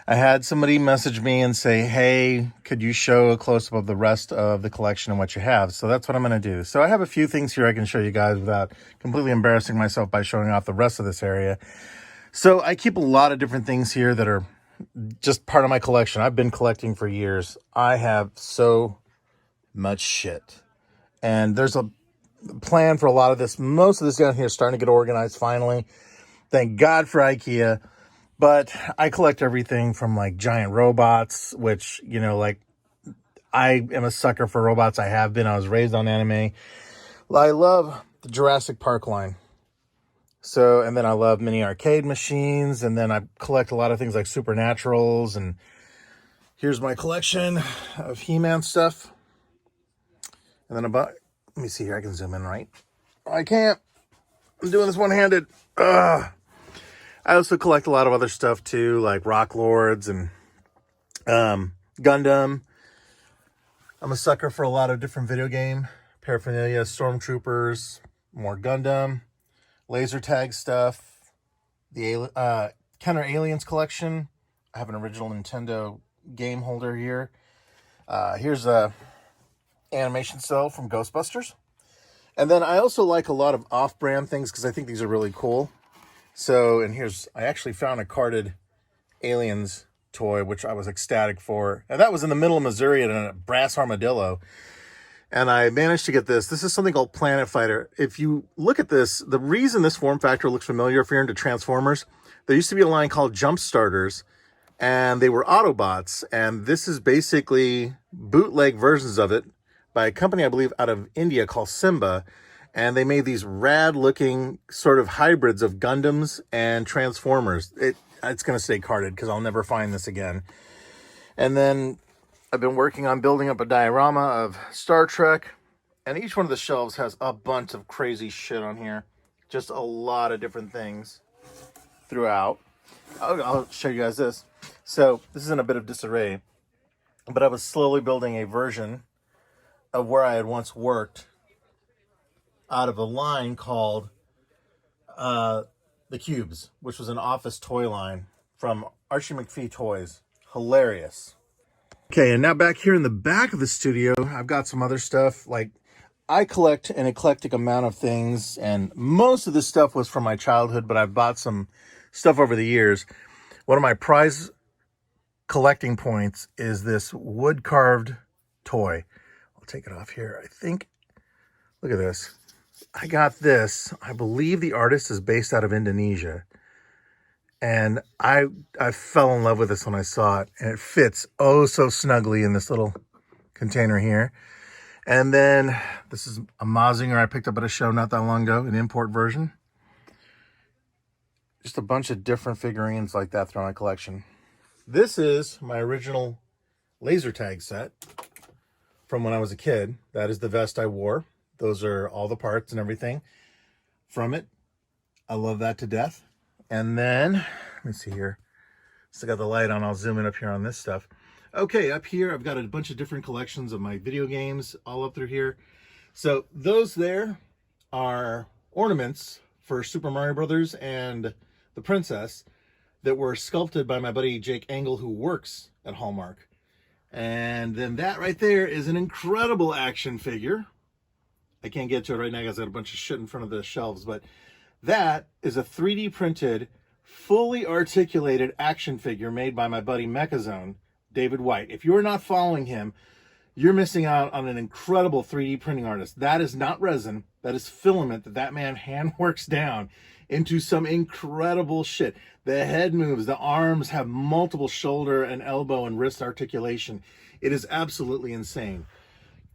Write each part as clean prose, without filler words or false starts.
I had somebody message me and say, hey, could you show a close-up of the rest of the collection and what you have? So that's what I'm going to do. So I have a few things here I can show you guys without completely embarrassing myself by showing off the rest of this area. So I keep a lot of different things here that are just part of my collection. I've been collecting for years. I have so much shit. And there's a plan for a lot of this. Most of this down here is starting to get organized finally. Thank God for IKEA. But I collect everything from like giant robots, which, you know, like I am a sucker for robots. I have been. I was raised on anime. I love the Jurassic Park line. So, and then I love mini arcade machines. And then I collect a lot of things like Supernaturals. And here's my collection of He-Man stuff. And then let me see here. I can zoom in, right? I can't. I'm doing this one-handed. Ugh. I also collect a lot of other stuff too, like Rock Lords and Gundam. I'm a sucker for a lot of different video game paraphernalia, Stormtroopers, more Gundam, laser tag stuff, the Kenner Aliens collection. I have an original Nintendo game holder here. Here's a animation cell from Ghostbusters. And then I also like a lot of off-brand things because I think these are really cool. So, and I actually found a carded Aliens toy, which I was ecstatic for. And that was in the middle of Missouri at a brass armadillo. And I managed to get this. This is something called Planet Fighter. If you look at this, the reason this form factor looks familiar, if you're into Transformers, there used to be a line called Jump Starters, and they were Autobots. And this is basically bootleg versions of it by a company, I believe, out of India called Simba. And they made these rad-looking sort of hybrids of Gundams and Transformers. It's going to stay carded because I'll never find this again. And then I've been working on building up a diorama of Star Trek. And each one of the shelves has a bunch of crazy shit on here. Just a lot of different things throughout. I'll show you guys this. So this is in a bit of disarray. But I was slowly building a version of where I had once worked out of a line called The Cubes, which was an office toy line from Archie McPhee Toys. Hilarious. Okay, and now back here in the back of the studio, I've got some other stuff. Like, I collect an eclectic amount of things, and most of this stuff was from my childhood, but I've bought some stuff over the years. One of my prize collecting points is this wood-carved toy. I'll take it off here. I think, look at this. I got this. I believe the artist is based out of Indonesia. And I fell in love with this when I saw it. And it fits oh so snugly in this little container here. And then this is a Mazinger I picked up at a show not that long ago, an import version. Just a bunch of different figurines like that throughout my collection. This is my original laser tag set from when I was a kid. That is the vest I wore. Those are all the parts and everything from it. I love that to death. And then, let me see here. Still got the light on. I'll zoom in up here on this stuff. Okay, up here, I've got a bunch of different collections of my video games all up through here. So those there are ornaments for Super Mario Brothers and the Princess that were sculpted by my buddy Jake Engel, who works at Hallmark. And then that right there is an incredible action figure. I can't get to it right now because I've got a bunch of shit in front of the shelves, but that is a 3D printed, fully articulated action figure made by my buddy Mechazone, David White. If you're not following him, you're missing out on an incredible 3D printing artist. That is not resin. That is filament that man hand works down into some incredible shit. The head moves, the arms have multiple shoulder and elbow and wrist articulation. It is absolutely insane.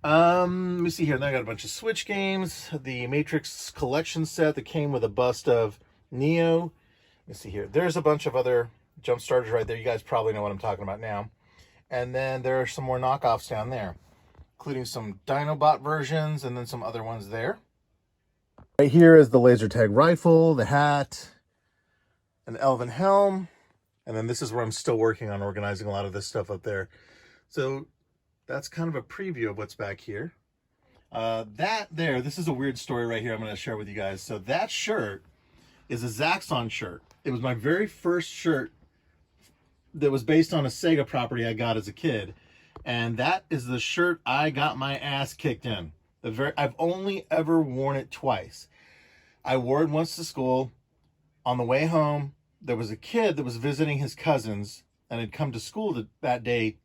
Let me see here. Now I got a bunch of Switch games. The Matrix collection set that came with a bust of Neo. Let me see here. There's a bunch of other jump starters right there. You guys probably know what I'm talking about now. And then there are some more knockoffs down there, including some Dinobot versions and then some other ones there. Right here is the laser tag rifle, the hat, an elven helm. And then this is where I'm still working on organizing a lot of this stuff up there. So that's kind of a preview of what's back here. This is a weird story right here I'm going to share with you guys. So that shirt is a Zaxxon shirt. It was my very first shirt that was based on a Sega property I got as a kid. And that is the shirt I got my ass kicked in. I've only ever worn it twice. I wore it once to school. On the way home, there was a kid that was visiting his cousins and had come to school that day.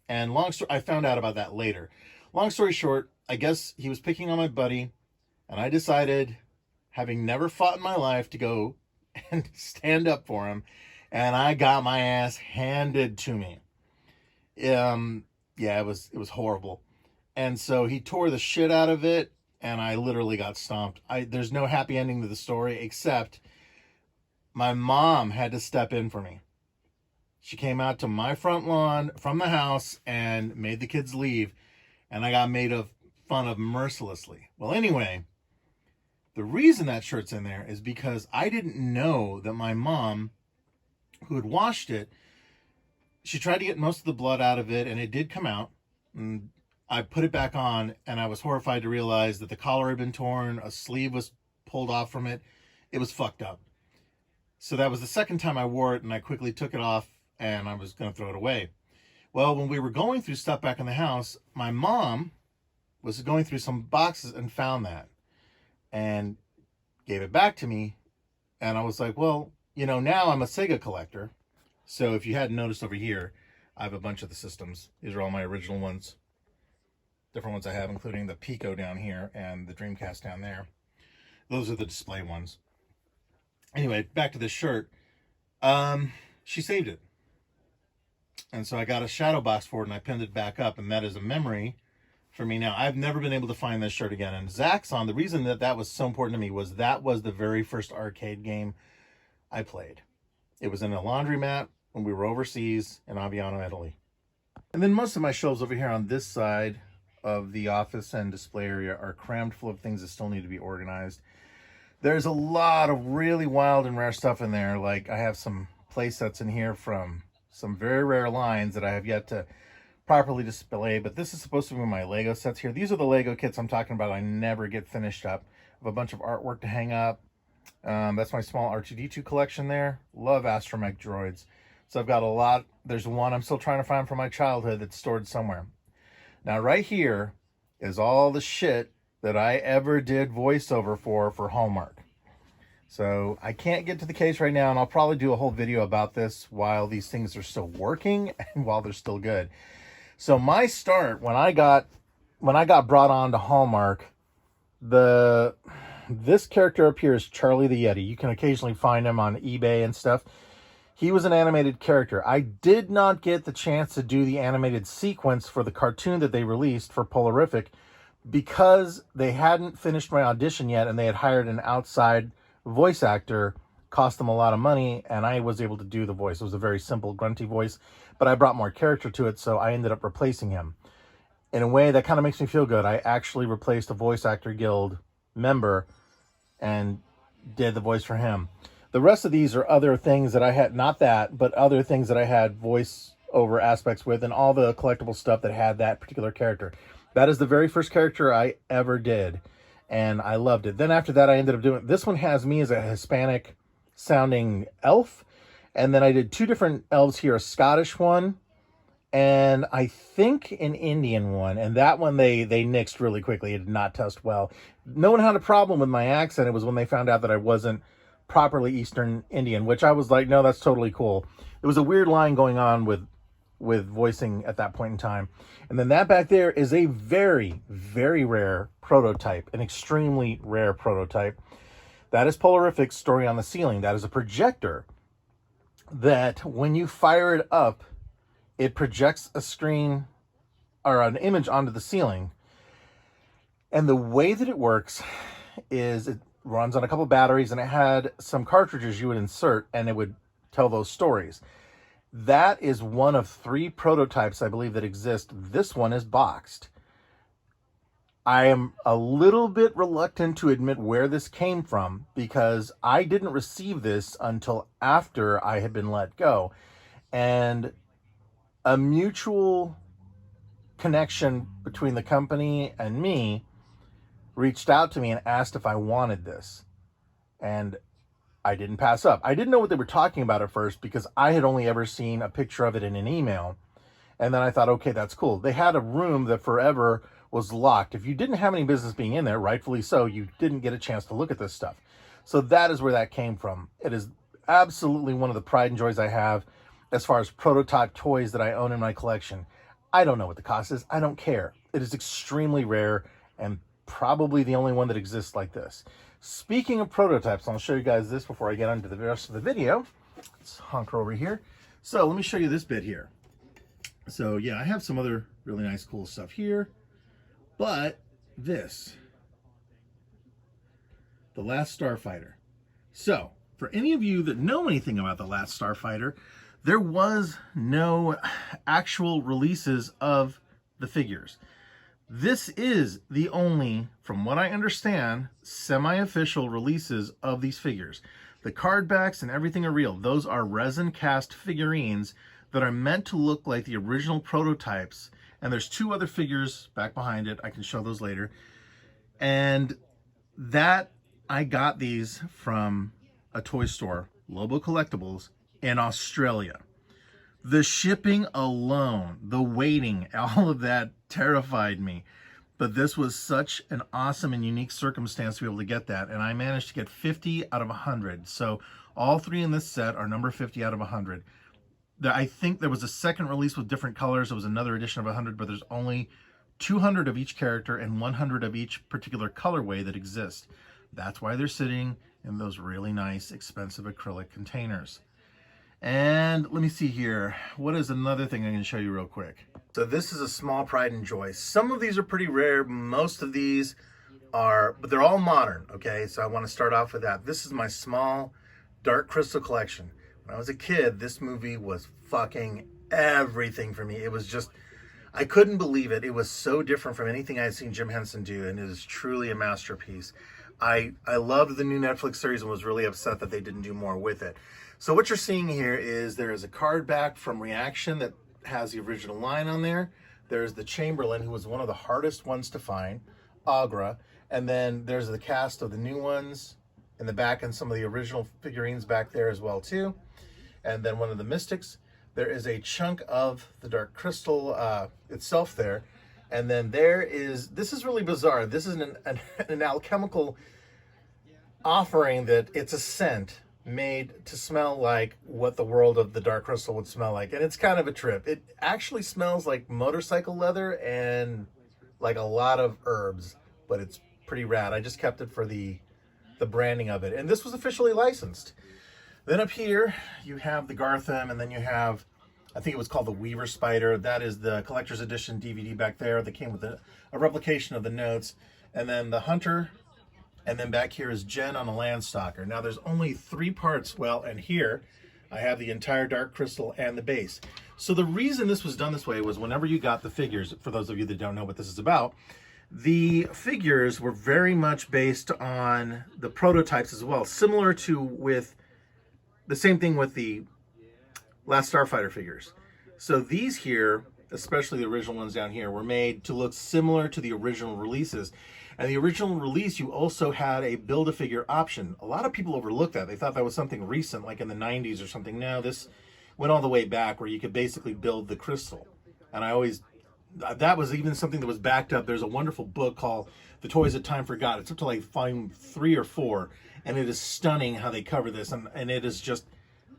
And I found out about that later. Long story short, I guess he was picking on my buddy, and I decided, having never fought in my life, to go and stand up for him, and I got my ass handed to me. Yeah, it was horrible. And so he tore the shit out of it, and I literally got stomped. There's no happy ending to the story, except my mom had to step in for me. She came out to my front lawn from the house and made the kids leave, and I got made fun of mercilessly. Well, anyway, the reason that shirt's in there is because I didn't know that my mom, who had washed it, she tried to get most of the blood out of it, and it did come out. And I put it back on, and I was horrified to realize that the collar had been torn, a sleeve was pulled off from it. It was fucked up. So that was the second time I wore it, and I quickly took it off, and I was going to throw it away. Well, when we were going through stuff back in the house, my mom was going through some boxes and found that and gave it back to me. And I was like, well, now I'm a Sega collector. So if you hadn't noticed over here, I have a bunch of the systems. These are all my original ones. Different ones I have, including the Pico down here and the Dreamcast down there. Those are the display ones. Anyway, back to this shirt. She saved it. And so I got a shadow box for it, and I pinned it back up, and that is a memory for me now. I've never been able to find this shirt again. And Zaxxon, the reason that was so important to me was that was the very first arcade game I played. It was in a laundromat when we were overseas in Aviano, Italy. And then most of my shelves over here on this side of the office and display area are crammed full of things that still need to be organized. There's a lot of really wild and rare stuff in there. Like, I have some play sets in here from some very rare lines that I have yet to properly display, but this is supposed to be my Lego sets here. These are the Lego kits I'm talking about. I never get finished up. I have a bunch of artwork to hang up. That's my small R2-D2 collection there. Love astromech droids. So I've got a lot. There's one I'm still trying to find from my childhood that's stored somewhere. Now right here is all the shit that I ever did voiceover for Hallmark. So I can't get to the case right now, and I'll probably do a whole video about this while these things are still working and while they're still good. So my start, when I got brought on to Hallmark, this character up here is Charlie the Yeti. You can occasionally find him on eBay and stuff. He was an animated character. I did not get the chance to do the animated sequence for the cartoon that they released for Polarific because they hadn't finished my audition yet, and they had hired an outside voice actor. Cost them a lot of money, and I was able to do the voice. It was a very simple, grunty voice, but I brought more character to it, so I ended up replacing him. In a way, that kind of makes me feel good. I actually replaced a Voice Actor Guild member and did the voice for him. The rest of these are other things that I had, not that, but other things that I had voice over aspects with, and all the collectible stuff that had that particular character. That is the very first character I ever did, and I loved it. Then after that, I ended up doing, this one has me as a Hispanic sounding elf, and then I did two different elves here, a Scottish one, and I think an Indian one, and that one they nixed really quickly. It did not test well. No one had a problem with my accent. It was when they found out that I wasn't properly Eastern Indian, which I was like, no, that's totally cool. There was a weird line going on with voicing at that point in time. And then that back there is a very, very rare prototype, an extremely rare prototype. That is Polarific's Story on the Ceiling. That is a projector that when you fire it up, it projects a screen or an image onto the ceiling. And the way that it works is it runs on a couple batteries, and it had some cartridges you would insert, and it would tell those stories. That is one of 3 prototypes, I believe, that exist. This one is boxed. I am a little bit reluctant to admit where this came from because I didn't receive this until after I had been let go. And a mutual connection between the company and me reached out to me and asked if I wanted this. And I didn't pass up. I didn't know what they were talking about at first because I had only ever seen a picture of it in an email. And then I thought, okay, that's cool. They had a room that forever was locked. If you didn't have any business being in there, rightfully so, you didn't get a chance to look at this stuff. So that is where that came from. It is absolutely one of the pride and joys I have as far as prototype toys that I own in my collection. I don't know what the cost is. I don't care. It is extremely rare and probably the only one that exists like this. Speaking of prototypes, I'll show you guys this before I get on to the rest of the video. Let's hunker over here. So let me show you this bit here. So yeah, I have some other really nice cool stuff here, but this, The Last Starfighter. So for any of you that know anything about The Last Starfighter, there was no actual releases of the figures. This is the only, from what I understand, semi-official releases of these figures. The card backs and everything are real. Those are resin cast figurines that are meant to look like the original prototypes. And there's two other figures back behind it. I can show those later. And that, I got these from a toy store, Lobo Collectibles, in Australia. The shipping alone, the waiting, all of that terrified me. But this was such an awesome and unique circumstance to be able to get that. And I managed to get 50 out of 100. So all three in this set are number 50 out of 100. I think there was a second release with different colors. There was another edition of 100, but there's only 200 of each character and 100 of each particular colorway that exists. That's why they're sitting in those really nice, expensive acrylic containers. And let me see here. What is another thing I'm going to show you real quick? So this is a small pride and joy. Some of these are pretty rare. Most of these are, but they're all modern, okay? So I want to start off with that. This is my small Dark Crystal collection. When I was a kid, this movie was fucking everything for me. It was just, I couldn't believe it. It was so different from anything I had seen Jim Henson do, and it is truly a masterpiece. I loved the new Netflix series and was really upset that they didn't do more with it. So what you're seeing here is there is a card back from Reaction that has the original line on there. There's the Chamberlain, who was one of the hardest ones to find, Agra. And then there's the cast of the new ones in the back and some of the original figurines back there as well too. And then one of the Mystics. There is a chunk of the Dark Crystal itself there. And then there is, this is really bizarre. This is an alchemical offering that it's a scent made to smell like what the world of the Dark Crystal would smell like. And it's kind of a trip. It actually smells like motorcycle leather and like a lot of herbs, but it's pretty rad. I just kept it for the branding of it. And this was officially licensed. Then up here, you have the Gartham, and then you have, I think it was called the Weaver Spider. That is the collector's edition DVD back there that came with a replication of the notes. And then the Hunter, and then back here is Jen on a Landstalker. Now there's only 3 parts. Well, and here I have the entire Dark Crystal and the base. So the reason this was done this way was whenever you got the figures, for those of you that don't know what this is about, the figures were very much based on the prototypes as well. Similar to with the same thing with the Last Starfighter figures. So these here, especially the original ones down here, were made to look similar to the original releases. And the original release, you also had a Build-A-Figure option. A lot of people overlooked that. They thought that was something recent, like in the 90s or something. No, this went all the way back where you could basically build the crystal. And I always, that was even something that was backed up. There's a wonderful book called The Toys That Time Forgot. It's up to like volume 3 or 4. And it is stunning how they cover this. And it is just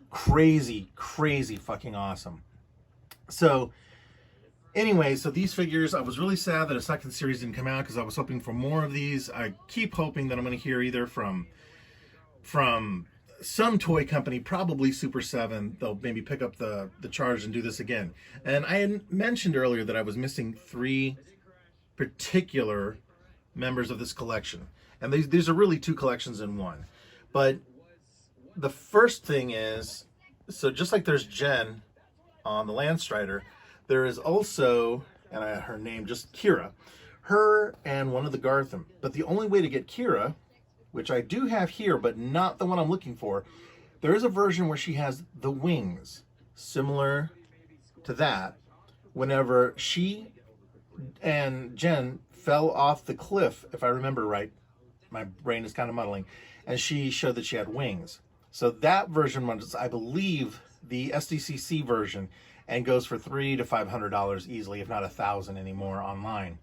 crazy, crazy fucking awesome. So anyway, so these figures, I was really sad that a second series didn't come out because I was hoping for more of these. I keep hoping that I'm going to hear either from some toy company, probably Super 7. They'll maybe pick up the charge and do this again. And I had mentioned earlier that I was missing 3 particular members of this collection. And these are really 2 collections in one. But the first thing is, so just like there's Jen on the Landstrider, there is also, and her name, just Kira, her and one of the Gartham. But the only way to get Kira, which I do have here, but not the one I'm looking for, there is a version where she has the wings, similar to that, whenever she and Jen fell off the cliff, if I remember right. My brain is kind of muddling. And she showed that she had wings. So that version was, I believe, the SDCC version, and goes for $300 to $500 easily, if not $1,000 anymore online.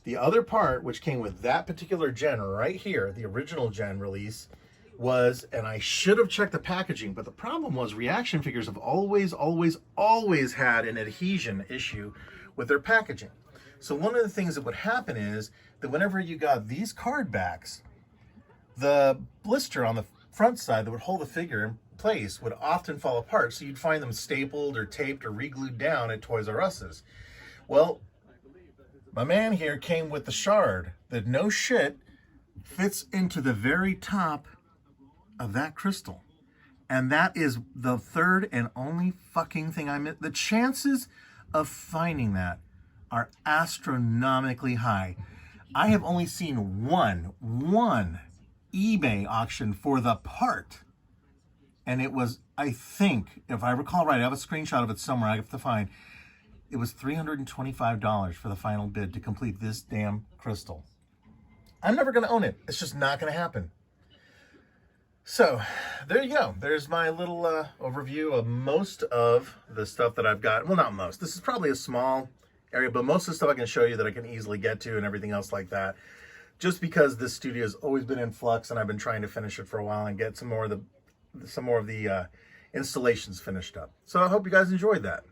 The other part, which came with that particular gen right here, the original gen release, was, and I should have checked the packaging, but the problem was Reaction Figures have always had an adhesion issue with their packaging. So one of the things that would happen is that whenever you got these card backs, the blister on the front side that would hold the figure in place would often fall apart. So you'd find them stapled or taped or re-glued down at Toys R Us's. Well, my man here came with the shard that, no shit, fits into the very top of that crystal. And that is the third and only fucking thing I missed. The chances of finding that are astronomically high. I have only seen one eBay auction for the part. And it was, I think, if I recall right, I have a screenshot of it somewhere I have to find. It was $325 for the final bid to complete this damn crystal. I'm never going to own it. It's just not going to happen. So, there you go. There's my little overview of most of the stuff that I've got. Well, not most. This is probably a small area, but most of the stuff I can show you that I can easily get to and everything else like that. Just because this studio has always been in flux and I've been trying to finish it for a while and get some more of the installations finished up. So I hope you guys enjoyed that.